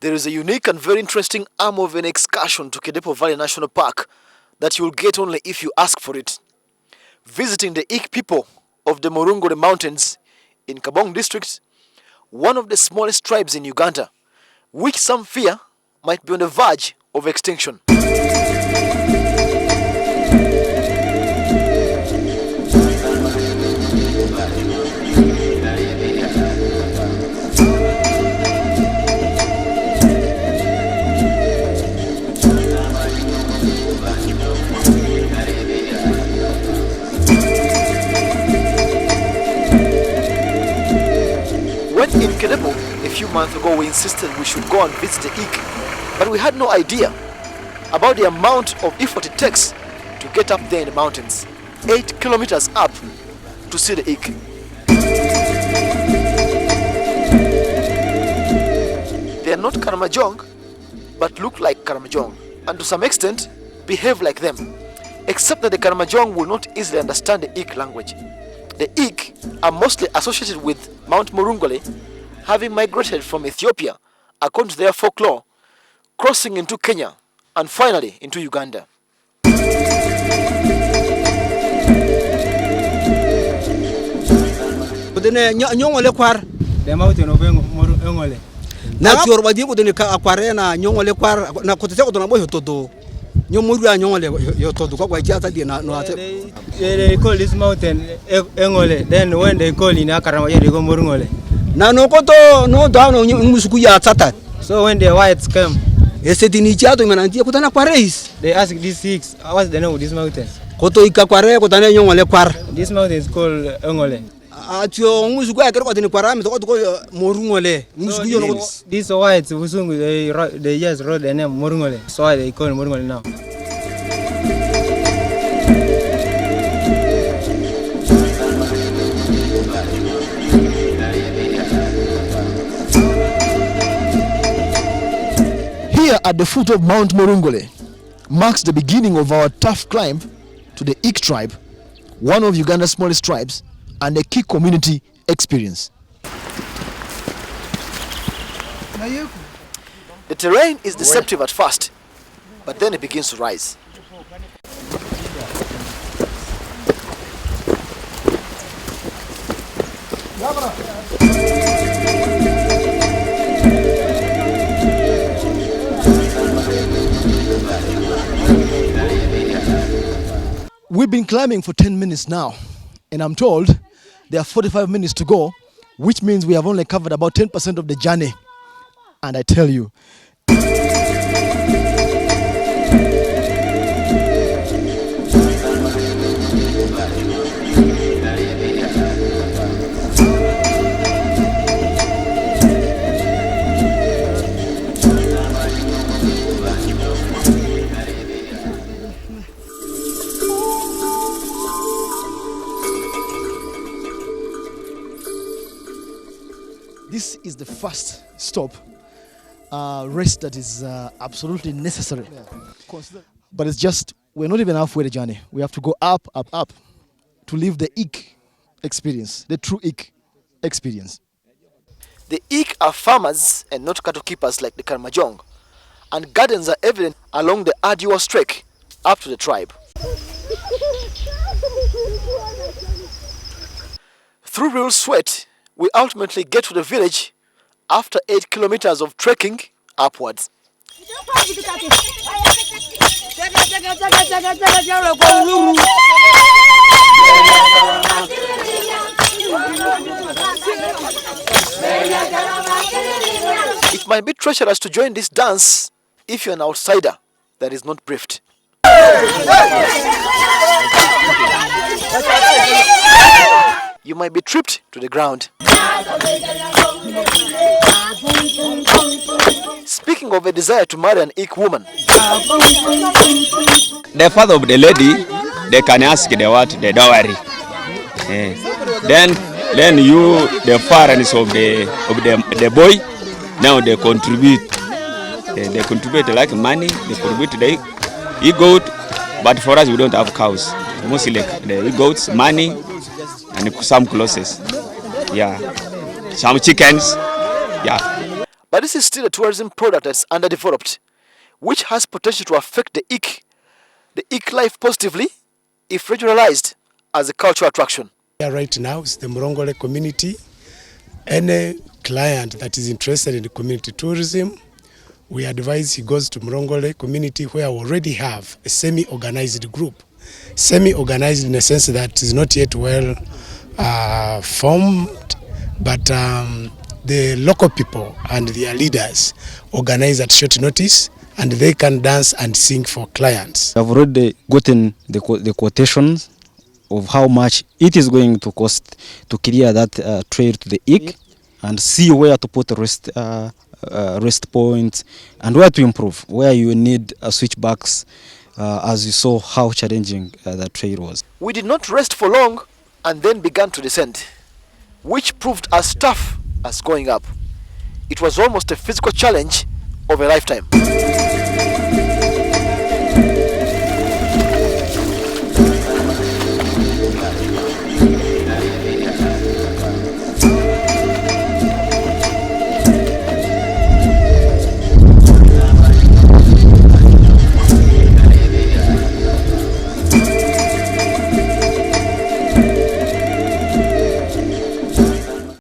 There is a unique and very interesting arm of an excursion to Kidepo Valley National Park that you will get only if you ask for it. Visiting the Ik people of the Morungole Mountains in Kaboong district, one of the smallest tribes in Uganda, which some fear might be on the verge of extinction. When in Kidepo a few months ago, we insisted we should go and visit the Ik, but we had no idea about the amount of effort it takes to get up there in the mountains, 8 kilometers up to see the Ik. They are not Karamajong, but look like Karamajong, and to some extent behave like them, except that the Karamajong will not easily understand the Ik language. The Ik are mostly associated with Mount Morungole, having migrated from Ethiopia, according to their folklore, crossing into Kenya, and finally into Uganda. The mountain of Morungole. Na tior badi ko deni ka akware na nyongole kwar na kotese ko na boyo todo. Nyomuru anyongole yo todo kwa kiata di na no ate. They call this mountain Engole. Then when they call in Akarama they go Morungole. Na no koto no down no musuku ya tata. So when the whites come, esetini chiato imanantia kutana kwa race. They ask these six, what's the name of this mountain? Koto ikakware kutana nyongole kwar. This mountain is called Engole. Atio musuku ya kero kwa rami to Morungole. Musuku yo no. These whites Musungu they just wrote the name Morungole. So why they call Morungole now. Here at the foot of Mount Morungole marks the beginning of our tough climb to the Ik tribe, one of Uganda's smallest tribes, and a key community experience. The terrain is deceptive at first, but then it begins to rise. We've been climbing for 10 minutes now, and I'm told there are 45 minutes to go, which means we have only covered about 10% of the journey. And I tell you, this is the first stop, rest that is absolutely necessary. But it's just, we're not even halfway the journey. We have to go up, up, up to live the Ik experience, the true Ik experience. The Ik are farmers and not cattle keepers like the Karamajong, and gardens are evident along the arduous trek up to the tribe. Through real sweat, we ultimately get to the village after 8 kilometers of trekking upwards. It might be treacherous to join this dance if you're an outsider that is not briefed. You might be tripped to the ground. Speaking of a desire to marry an Ik woman, the father of the lady, they can ask the what, the dowry. Then you, the parents of the boy, now they contribute. They contribute like money. They contribute the goat, but for us we don't have cows. Mostly the goats, money, and some clothes. Yeah, some chickens. Yeah. But this is still a tourism product that's underdeveloped, which has potential to affect the Ik life positively if regionalized as a cultural attraction. Right now is the Morungole community. Any client that is interested in the community tourism, we advise he goes to Morungole community, where we already have a semi-organized group. Semi-organized in the sense that is not yet well formed, but the local people and their leaders organize at short notice, and they can dance and sing for clients. I've already gotten the quotations of how much it is going to cost to clear that trail to the Ik, and see where to put rest points and where to improve, where you need switchbacks, as you saw how challenging the trail was. We did not rest for long and then began to descend, which proved as tough as going up. It was almost a physical challenge of a lifetime.